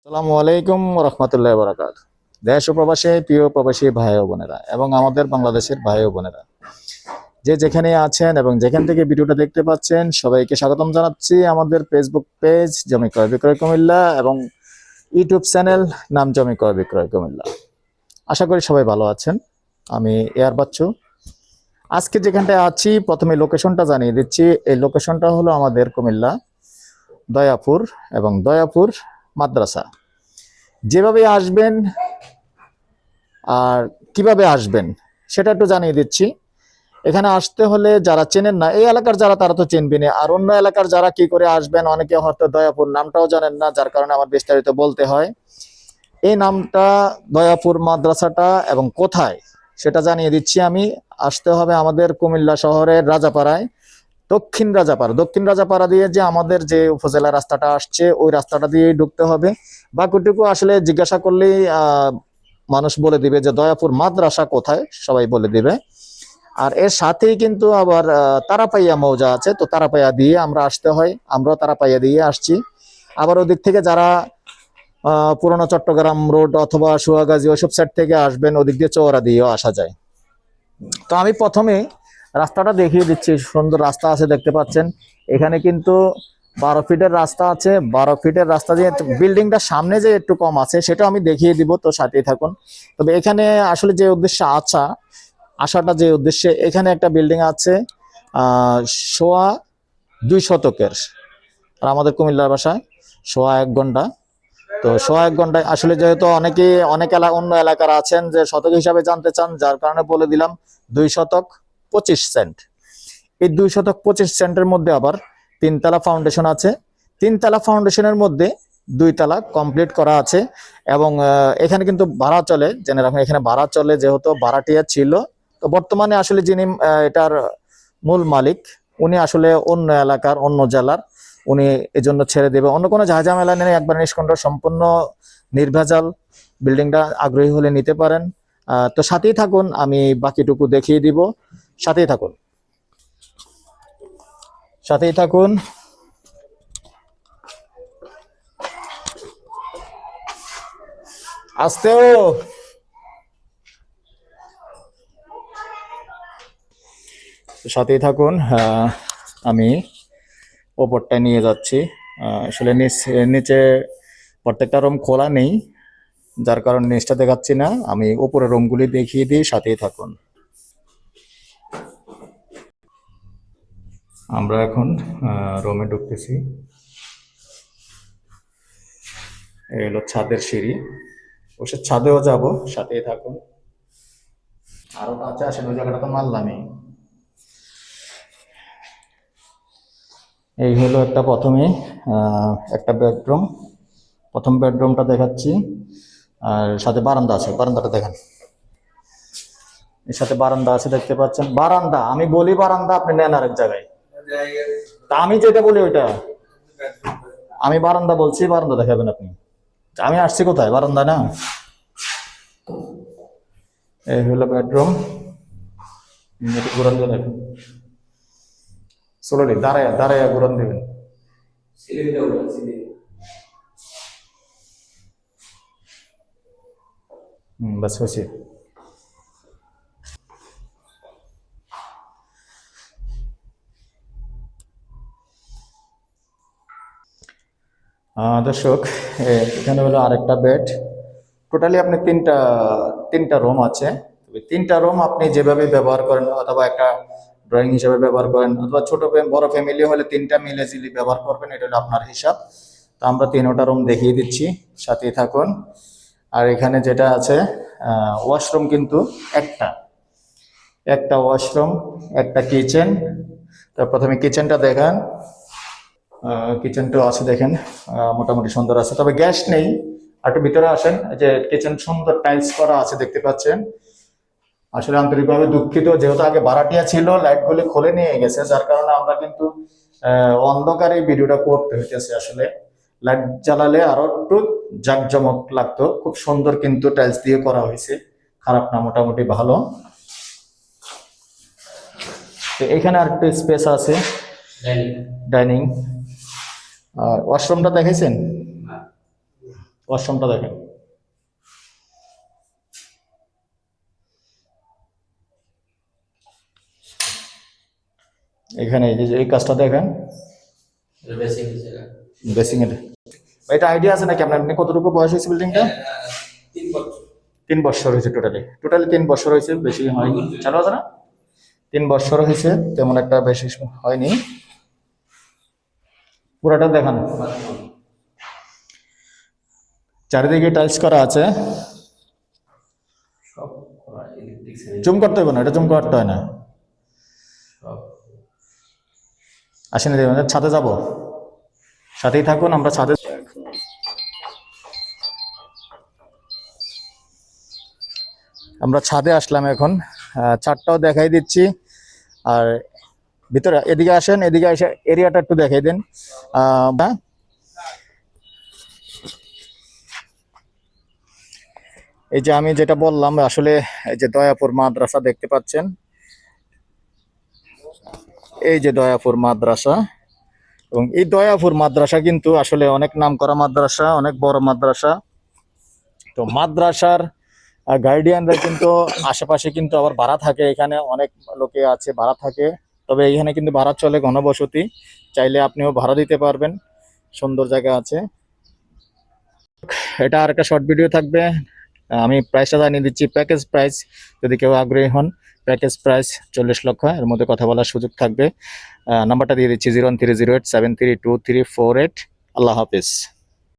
আসসালামু আলাইকুম রহমতুল্লাহ বরাকাত। দেশ ও প্রবাসে প্রিয় প্রবাসী ভাই ও বোনেরা এবং আমাদের বাংলাদেশের ভাই ও বোনেরা যে যেখানে আছেন এবং যেখান থেকে ভিডিওটা দেখতে পাচ্ছেন সবাইকে স্বাগতম জানাচ্ছি আমাদের ফেসবুক পেজ জমি ক্রয় বিক্রয় কুমিল্লা এবং ইউটিউব চ্যানেল নাম জমি ক্রয় বিক্রয় কুমিল্লা। আশা করি সবাই ভালো আছেন। আমি এয়ার বাচ্চু। আজকে যেখানটায় আছি প্রথমে লোকেশনটা জানিয়ে দিচ্ছি। এই লোকেশনটা হলো আমাদের কুমিল্লা দয়াপুর এবং দয়াপুর মাদ্রাসা। যেভাবে আসবেন আর কিভাবে আসবেন সেটা একটু জানিয়ে দিচ্ছি। এখানে আসতে হলে যারা চেনেন না, এই এলাকার যারা তারা তো চিনবেন, আর অন্য এলাকার যারা কি করে আসবেন, অনেকে হয়তো দয়াপুর নামটাও জানেন না, যার কারণে আমার বিস্তারিত বলতে হয়। এই নামটা দয়াপুর মাদ্রাসাটা এবং কোথায় সেটা জানিয়ে দিচ্ছি আমি। আসতে হবে আমাদের কুমিল্লা শহরের রাজাপাড়ায়, দক্ষিণ রাজাপাড়া দিয়ে যে আমাদের যে উপজেলা রাস্তাটা আসছে ওই রাস্তাটা দিয়েই ঢুকতে হবে। বাকিটুকু আসলে জিজ্ঞাসা করলেই মানুষ বলে দিবে যে দয়াপুর মাদ্রাসা কোথায়, সবাই বলে দিবে। আর এর সাথেই কিন্তু আবার তারাপাইয়া মৌজা আছে, তো তারাপাইয়া দিয়ে আমরা আসতে হয়, আমরাও তারাপাইয়া দিয়ে আসছি। আবার ওদিক থেকে যারা পুরোনো চট্টগ্রাম রোড অথবা সুয়াগাজী ওইসব সাইড থেকে আসবেন, ওদিক দিয়ে চৌরা দিয়েও আসা যায়। তো আমি প্রথমে রাস্তাটা দেখিয়ে দিচ্ছি। সুন্দর রাস্তা আছে দেখতে পাচ্ছেন। এখানে কিন্তু 12 ফিটের রাস্তা আছে। 12 ফিটের রাস্তা দিয়ে বিল্ডিংটা সামনে যে একটু কম আছে সেটা আমি দেখিয়ে দিব, তো সাথেই থাকুন। তবে এখানে আসলে যে উদ্দেশ্যে আসাটা যে উদ্দেশ্যে, এখানে একটা বিল্ডিং আছে সোয়া 2 শতকের, আর আমাদের কুমিল্লার ভাষায় সোয়া 1 ঘন্টা। তো সোয়া 1 ঘন্টায় আসলে যেহেতু অন্য এলাকার আছেন যে শতক হিসাবে জানতে চান, যার কারণে বলে দিলাম 2 শতক 25 সেন্ট। এই 2 শতক 25 সেন্টের মধ্যে আবার 3 তলা ফাউন্ডেশন আছে। 3 তলা ফাউন্ডেশনের মধ্যে 2 তলা কমপ্লিট করা আছে। এবং এখানে কিন্তু ভাড়া চলে, জেনে রাখুন এখানে ভাড়া চলে, যেহেতু ভাড়াটিয়া ছিল। তো বর্তমানে আসলে যিনি এটার মূল মালিক, উনি আসলে অন্য এলাকার অন্য জেলার, উনি এজন্য ছেড়ে দেবে। অন্য কোনো ঝামেলা নেই, একবার নিষ্কণ্ঠ সম্পূর্ণ নির্ভেজাল বিল্ডিংটা। আগ্রহী হলে নিতে পারেন। তো সাথেই থাকুন, আমি বাকিটুকু দেখিয়ে দিব। সাথেই থাকুন, সাথেই থাকুন। আসতেও সাথেই থাকুন। আমি ওপরটায় নিয়ে যাচ্ছি। আসলে নিচে প্রত্যেকটা রুম খোলা নেই, যার কারণে নিচটা দেখাচ্ছি না। আমি উপরের রুমগুলি দেখিয়ে দিই, সাথেই থাকুন। আমরা এখন রুমে ঢুকতেছি। এই হলো ছাদের সিঁড়ি, অবশ্য ছাদেও যাব, সাথেই থাকুন। আরো কাছে আসেন, ওই জায়গাটা তো মারলামই। এই হলো প্রথমে একটা বেডরুম। প্রথম বেডরুমটা দেখাচ্ছি, আর সাথে বারান্দা আছে। বারান্দাটা দেখেন, এর সাথে বারান্দা আছে দেখতে পাচ্ছেন। বারান্দা আমি বলি বারান্দা, আপনি নেন আরেক জায়গায়। তা আমি যেটা বলি ওইটা, আমি বারান্দা বলছি, বারান্দা দেখাবেন আপনি। আমি আসছি কোথায়? বারান্দা না। এই হলো বেডরুম। ঘুরান দিয়ে দেখেন, চলো দাঁড়ায় দাঁড়ায় ঘুরান দেবেন। বাস হয়েছে। দর্শক, এখানে হলো আরেকটা বেড। টোটালি আপনি তিনটা তিনটা রুম আছে। তবে তিনটা রুম আপনি যেভাবে ব্যবহার করেন, অথবা একটা ড্রয়িং হিসেবে ব্যবহার করেন, অথবা ছোট বড় ফ্যামিলি হলে তিনটা মিলে জিলি ব্যবহার করবেন, এটা হলো আপনার হিসাব। তো আমরা তিনটা রুম দেখিয়ে দিচ্ছি, সাথেই থাকুন। আর এখানে যেটা আছে, ওয়াশরুম কিন্তু একটা একটা ওয়াশরুম, একটা কিচেন। তো প্রথমে কিচেনটা দেখান। কিচেনটাও আছে দেখেন, মোটামুটি সুন্দর আছে, তবে গ্যাস নেই। একটু ভিতরে আসেন, যে কিচেন সুন্দর টাইলস করা আছে দেখতে পাচ্ছেন। আসলে আন্তরিকভাবে দুঃখিত, যেহেতু আগে ভাড়াটিয়া ছিল, লাইটগুলি খুলে নিয়ে গেছে, যার কারণে আমরা কিন্তু অন্ধকারে ভিডিওটা করতে হইতেছে। আসলে লাইট জ্বালালে আরো একটু জাঁকজমক লাগতো। খুব সুন্দর কিন্তু টাইলস দিয়ে করা হয়েছে, খারাপ না, মোটামুটি ভালো। তো এখানে আর একটু স্পেস আছে, ডাইনিং। আর ওয়াশরুমটা দেখেছেন? ওয়াশরুমটা দেখেন। এখানে এই কাজটা দেখেন, বেসিং এর। এটা আইডিয়া আছে নাকি আপনার? আপনি কতটুকু বয়স হয়েছে বিল্ডিংটা? 3 বছর হয়েছে টোটালি। 3 বছর হয়েছে, বেশি হয়নি। চালু আছে না? 3 বছর হয়েছে, তেমন একটা বেশি হয়নি। পুরাটা দেখান। চারিদিকে টাইলস করা আছে। জুম করতে হবে না, এটা জুম করতে হয় না। আসেন, ছাদে যাব, সাথেই থাকুন, আমরা ছাদে। আমরা ছাদে আসলাম এখন, ছাদটাও দেখাই দিচ্ছি। আর ভিতরে এদিকে আসেন, এদিকে এসে এরিয়াটা একটু দেখাই দেন। এই যে আমি যেটা বললাম, আসলে এই যে দয়াপুর মাদ্রাসা দেখতে পাচ্ছেন, এই যে দয়াপুর মাদ্রাসা। এবং এই দয়াপুর মাদ্রাসা কিন্তু আসলে অনেক নামকরা মাদ্রাসা, অনেক বড় মাদ্রাসা। তো মাদ্রাসার গার্ডিয়ানরা কিন্তু আশেপাশে কিন্তু আবার ভাড়া থাকে, এখানে অনেক লোকে আছে ভাড়া থাকে। তবে এখানে কিন্তু ভাড়া চলে, ঘনবসতি, চাইলে আপনিও ভাড়া দিতে পারবেন, সুন্দর জায়গা আছে। এটা আর একটা শর্ট ভিডিও থাকবে, আমি প্রাইসটা জানিয়ে দিচ্ছি। প্যাকেজ প্রাইস, যদি কেউ আগ্রহী হন, প্যাকেজ প্রাইস 40 লক্ষ, এর মধ্যে কথা বলার সুযোগ থাকবে। নাম্বারটা দিয়ে দিচ্ছি 01308732348। আল্লাহ হাফিজ।